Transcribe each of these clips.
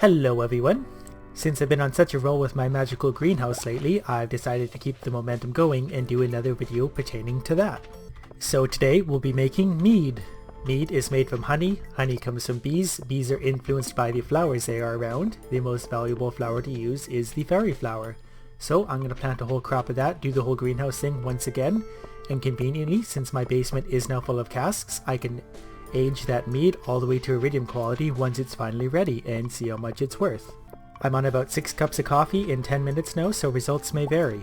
Hello everyone! Since I've been on such a roll with my magical greenhouse lately, I've decided to keep the momentum going and do another video pertaining to that. So today we'll be making mead. Mead is made from honey, honey comes from bees, bees are influenced by the flowers they are around. The most valuable flower to use is the fairy flower. So I'm going to plant a whole crop of that, do the whole greenhouse thing once again, and conveniently, since my basement is now full of casks, I can age that mead all the way to iridium quality once it's finally ready and see how much it's worth. I'm on about 6 cups of coffee in 10 minutes now, so results may vary.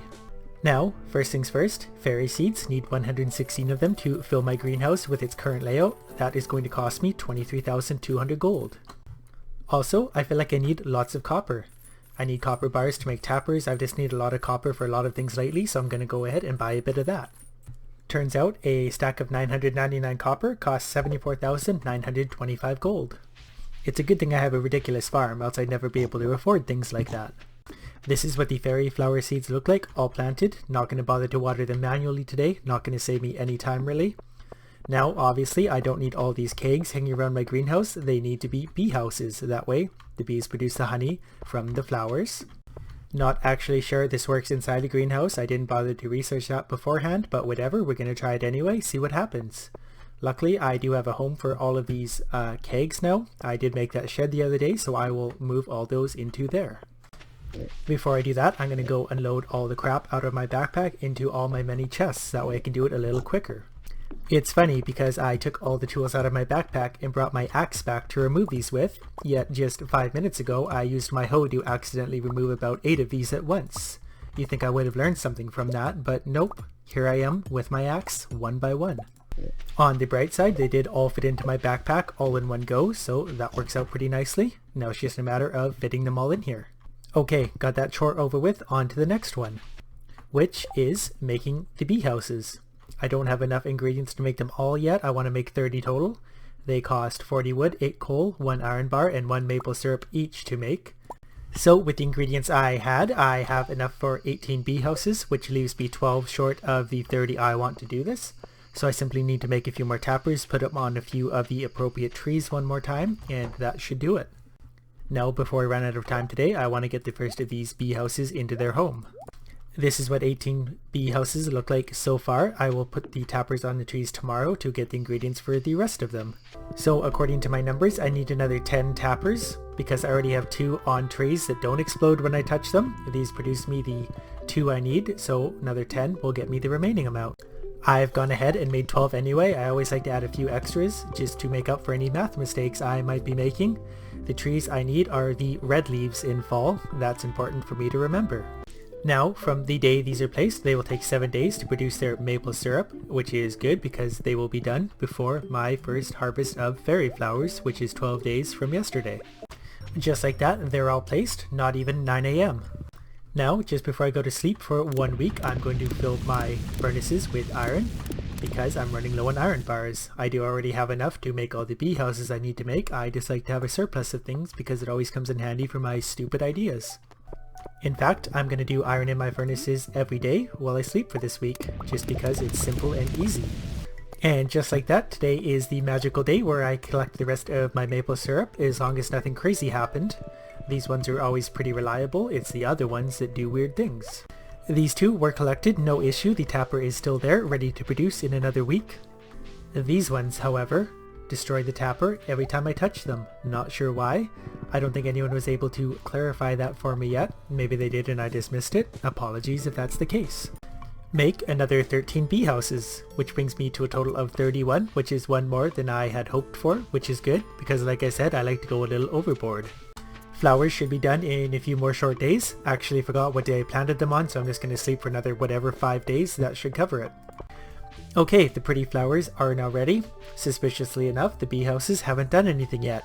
Now, first things first, fairy seeds, need 116 of them to fill my greenhouse with its current layout. That is going to cost me 23,200 gold. Also, I feel like I need lots of copper. I need copper bars to make tappers. I've just needed a lot of copper for a lot of things lately, so I'm going to go ahead and buy a bit of that. Turns out a stack of 999 copper costs 74,925 gold. It's a good thing I have a ridiculous farm, else I'd never be able to afford things like that. This is what the fairy flower seeds look like, all planted. Not going to bother to water them manually today, not going to save me any time really. Now obviously I don't need all these kegs hanging around my greenhouse, they need to be bee houses, that way the bees produce the honey from the flowers. Not actually sure this works inside the greenhouse, I didn't bother to research that beforehand, but whatever, we're going to try it anyway, see what happens. Luckily I do have a home for all of these kegs now. I did make that shed the other day, so I will move all those into there. Before I do that, I'm going to go unload all the crap out of my backpack into all my many chests, that way I can do it a little quicker. It's funny because I took all the tools out of my backpack and brought my axe back to remove these with, yet just 5 minutes ago I used my hoe to accidentally remove about 8 of these at once. You'd think I would have learned something from that, but nope, here I am with my axe one by one. On the bright side, they did all fit into my backpack all in one go, so that works out pretty nicely. Now it's just a matter of fitting them all in here. Okay, got that chore over with, on to the next one, which is making the bee houses. I don't have enough ingredients to make them all yet. I want to make 30 total. They cost 40 wood, 8 coal, 1 iron bar, and 1 maple syrup each to make. So with the ingredients I had, I have enough for 18 bee houses, which leaves me 12 short of the 30 I want to do this. So I simply need to make a few more tappers, put them on a few of the appropriate trees one more time, and that should do it. Now before I run out of time today, I want to get the first of these bee houses into their home. This is what 18 bee houses look like so far. I will put the tappers on the trees tomorrow to get the ingredients for the rest of them. So according to my numbers, I need another 10 tappers because I already have 2 on trees that don't explode when I touch them. These produce me the 2 I need, so another 10 will get me the remaining amount. I've gone ahead and made 12 anyway. I always like to add a few extras just to make up for any math mistakes I might be making. The trees I need are the red leaves in fall. That's important for me to remember. Now, from the day these are placed, they will take 7 days to produce their maple syrup, which is good because they will be done before my first harvest of fairy flowers, which is 12 days from yesterday. Just like that, they're all placed, not even 9 AM. Now, just before I go to sleep for 1 week, I'm going to fill my furnaces with iron because I'm running low on iron bars. I do already have enough to make all the bee houses I need to make. I just like to have a surplus of things because it always comes in handy for my stupid ideas. In fact, I'm going to do iron in my furnaces every day while I sleep for this week, just because it's simple and easy. And just like that, today is the magical day where I collect the rest of my maple syrup, as long as nothing crazy happened. These ones are always pretty reliable, it's the other ones that do weird things. These 2 were collected, no issue, the tapper is still there, ready to produce in another week. These ones, however, destroy the tapper every time I touch them. Not sure why. I don't think anyone was able to clarify that for me yet. Maybe they did and I just missed it. Apologies if that's the case. Make another 13 bee houses, which brings me to a total of 31, which is 1 more than I had hoped for, which is good, because like I said, I like to go a little overboard. Flowers should be done in a few more short days. Actually forgot what day I planted them on, so I'm just going to sleep for another whatever 5 days. That should cover it. Okay, the pretty flowers are now ready. Suspiciously enough, the bee houses haven't done anything yet.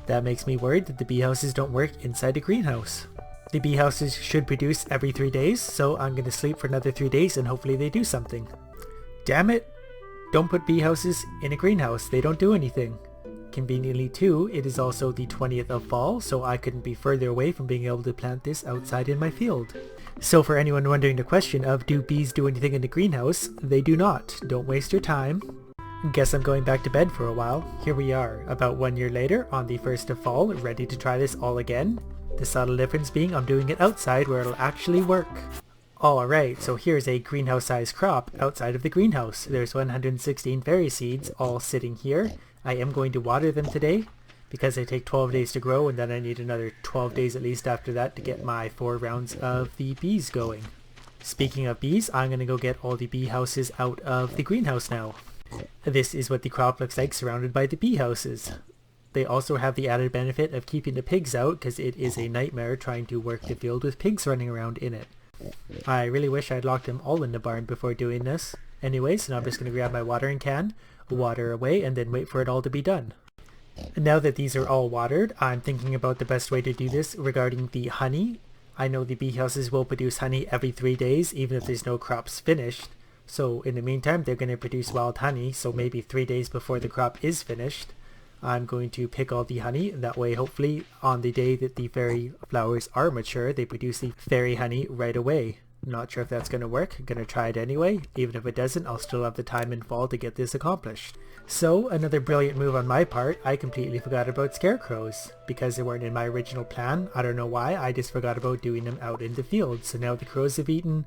That makes me worried that the bee houses don't work inside a greenhouse. The bee houses should produce every 3 days, so I'm going to sleep for another 3 days and hopefully they do something. Damn it! Don't put bee houses in a greenhouse, they don't do anything. Conveniently too, it is also the 20th of fall, so I couldn't be further away from being able to plant this outside in my field. So for anyone wondering the question of do bees do anything in the greenhouse, they do not. Don't waste your time. Guess I'm going back to bed for a while. Here we are, about 1 year later, on the 1st of fall, ready to try this all again. The subtle difference being I'm doing it outside where it'll actually work. Alright, so here's a greenhouse sized crop outside of the greenhouse. There's 116 berry seeds all sitting here. I am going to water them today because they take 12 days to grow, and then I need another 12 days at least after that to get my 4 rounds of the bees going. Speaking of bees, I'm going to go get all the bee houses out of the greenhouse now. This is what the crop looks like surrounded by the bee houses. They also have the added benefit of keeping the pigs out because it is a nightmare trying to work the field with pigs running around in it. I really wish I'd locked them all in the barn before doing this. Anyways, now I'm just going to grab my watering can, water away, and then wait for it all to be done. Now that these are all watered, I'm thinking about the best way to do this regarding the honey. I know the bee houses will produce honey every 3 days even if there's no crops finished. So in the meantime, they're going to produce wild honey, so maybe 3 days before the crop is finished, I'm going to pick all the honey. That way, hopefully, on the day that the fairy flowers are mature, they produce the fairy honey right away. Not sure if that's going to work. Gonna try it anyway. Even if it doesn't, I'll still have the time in fall to get this accomplished. So, another brilliant move on my part, I completely forgot about scarecrows. Because they weren't in my original plan, I don't know why, I just forgot about doing them out in the field. So now the crows have eaten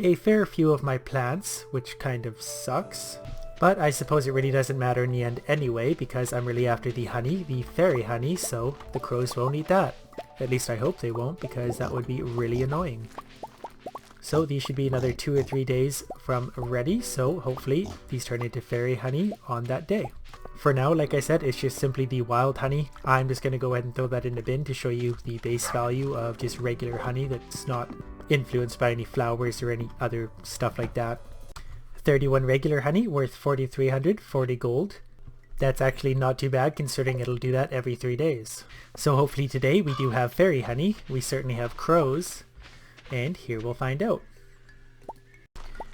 a fair few of my plants, which kind of sucks. But I suppose it really doesn't matter in the end anyway, because I'm really after the honey, the fairy honey, so the crows won't eat that. At least I hope they won't, because that would be really annoying. So these should be another 2 or 3 days from ready, so hopefully these turn into fairy honey on that day. For now, like I said, it's just simply the wild honey. I'm just going to go ahead and throw that in the bin to show you the base value of just regular honey that's not influenced by any flowers or any other stuff like that. 31 regular honey worth 4,340 gold. That's actually not too bad considering it'll do that every 3 days. So hopefully today we do have fairy honey. We certainly have crows. And here we'll find out.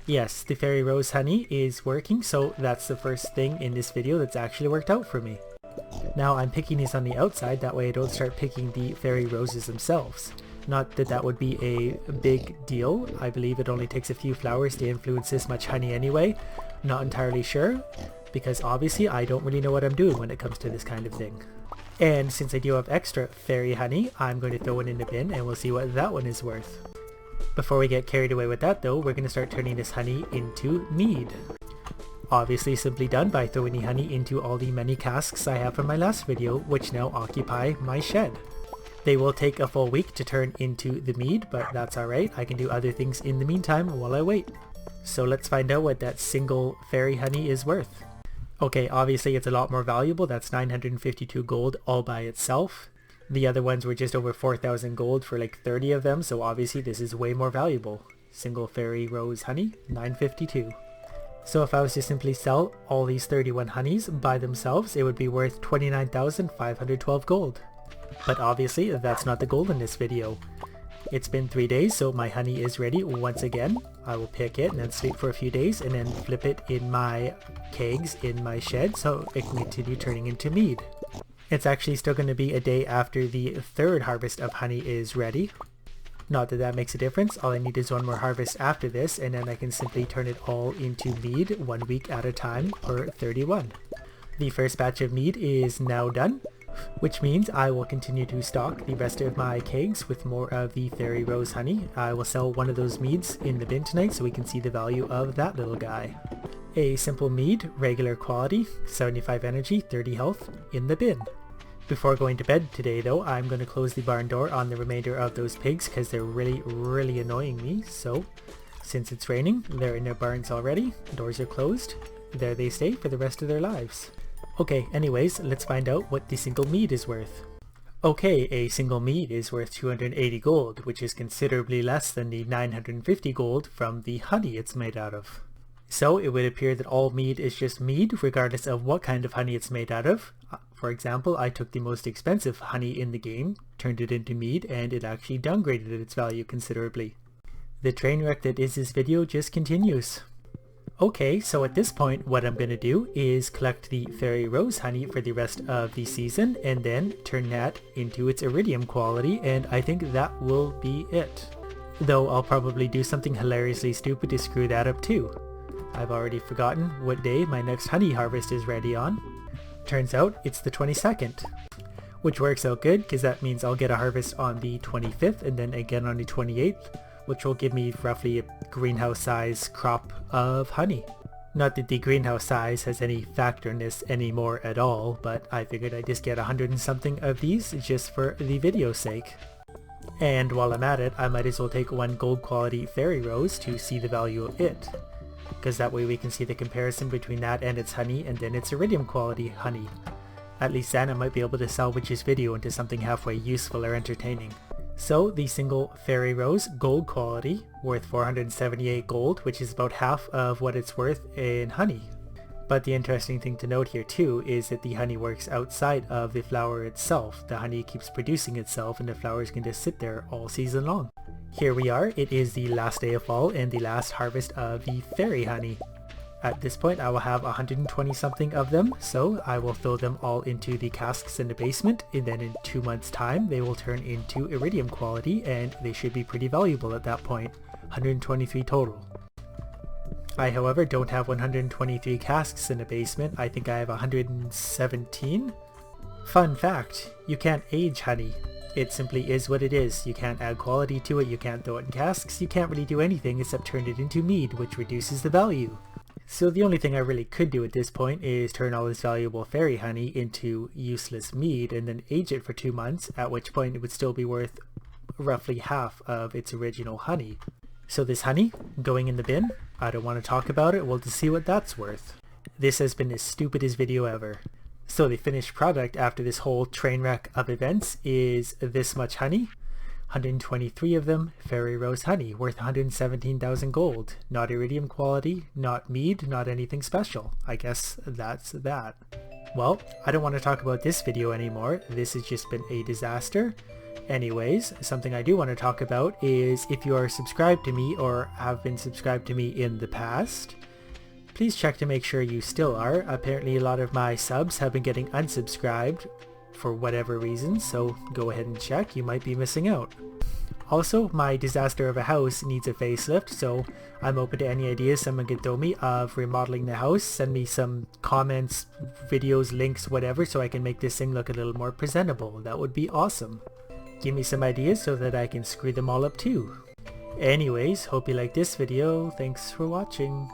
Yes, the fairy rose honey is working, so that's the first thing in this video that's actually worked out for me. Now I'm picking these on the outside, that way I don't start picking the fairy roses themselves. Not that that would be a big deal. I believe it only takes a few flowers to influence this much honey anyway. Not entirely sure, because obviously I don't really know what I'm doing when it comes to this kind of thing. And since I do have extra fairy honey, I'm going to throw it in the bin and we'll see what that one is worth. Before we get carried away with that though, we're going to start turning this honey into mead. Obviously simply done by throwing the honey into all the many casks I have from my last video, which now occupy my shed. They will take a full week to turn into the mead, but that's alright. I can do other things in the meantime while I wait. So let's find out what that single fairy honey is worth. Okay, obviously it's a lot more valuable. That's 952 gold all by itself. The other ones were just over 4,000 gold for like 30 of them, so obviously this is way more valuable. Single fairy rose honey, 952. So if I was to simply sell all these 31 honeys by themselves, it would be worth 29,512 gold. But obviously that's not the goal in this video. It's been 3 days, so my honey is ready once again. I will pick it and then sleep for a few days and then flip it in my kegs in my shed so it can continue turning into mead. It's actually still going to be a day after the 3rd harvest of honey is ready. Not that that makes a difference, all I need is one more harvest after this and then I can simply turn it all into mead 1 week at a time per 31. The first batch of mead is now done, which means I will continue to stock the rest of my kegs with more of the fairy rose honey. I will sell one of those meads in the bin tonight so we can see the value of that little guy. A simple mead, regular quality, 75 energy, 30 health, in the bin. Before going to bed today though, I'm going to close the barn door on the remainder of those pigs because they're really annoying me. So, since it's raining, they're in their barns already, doors are closed, there they stay for the rest of their lives. Okay, anyways, let's find out what the single mead is worth. Okay, a single mead is worth 280 gold, which is considerably less than the 950 gold from the honey it's made out of. So it would appear that all mead is just mead, regardless of what kind of honey it's made out of. For example, I took the most expensive honey in the game, turned it into mead, and it actually downgraded its value considerably. The train wreck that is this video just continues. Okay, so at this point what I'm going to do is collect the fairy rose honey for the rest of the season and then turn that into its iridium quality, and I think that will be it. Though I'll probably do something hilariously stupid to screw that up too. I've already forgotten what day my next honey harvest is ready on. Turns out it's the 22nd, which works out good because that means I'll get a harvest on the 25th and then again on the 28th, which will give me roughly a greenhouse size crop of honey. Not that the greenhouse size has any factor in this anymore at all, but I figured I'd just get 100 and something of these just for the video's sake. And while I'm at it, I might as well take one gold quality fairy rose to see the value of it, because that way we can see the comparison between that and its honey and then its iridium quality honey. At least then I might be able to salvage this video into something halfway useful or entertaining. So the single fairy rose gold quality, worth 478 gold, which is about half of what it's worth in honey. But the interesting thing to note here too is that the honey works outside of the flower itself. The honey keeps producing itself and the flowers can just sit there all season long. Here we are, it is the last day of fall and the last harvest of the fairy honey. At this point I will have 120 something of them, so I will throw them all into the casks in the basement, and then in 2 months time they will turn into iridium quality and they should be pretty valuable at that point. 123 total. I however don't have 123 casks in the basement, I think I have 117. Fun fact, you can't age honey. It simply is what it is. You can't add quality to it, you can't throw it in casks, you can't really do anything except turn it into mead, which reduces the value. So the only thing I really could do at this point is turn all this valuable fairy honey into useless mead and then age it for 2 months, at which point it would still be worth roughly half of its original honey. So this honey, going in the bin, I don't want to talk about it, we'll just see what that's worth. This has been the stupidest video ever. So the finished product after this whole train wreck of events is this much honey. 123 of them, fairy rose honey, worth 117,000 gold. Not iridium quality, not mead, not anything special. I guess that's that. Well, I don't want to talk about this video anymore. This has just been a disaster. Anyways, something I do want to talk about is if you are subscribed to me or have been subscribed to me in the past, please check to make sure you still are. Apparently a lot of my subs have been getting unsubscribed for whatever reason, so go ahead and check, you might be missing out. Also, my disaster of a house needs a facelift, so I'm open to any ideas someone could throw me of remodeling the house. Send me some comments, videos, links, whatever, so I can make this thing look a little more presentable. That would be awesome. Give me some ideas so that I can screw them all up too. Anyways, hope you liked this video. Thanks for watching.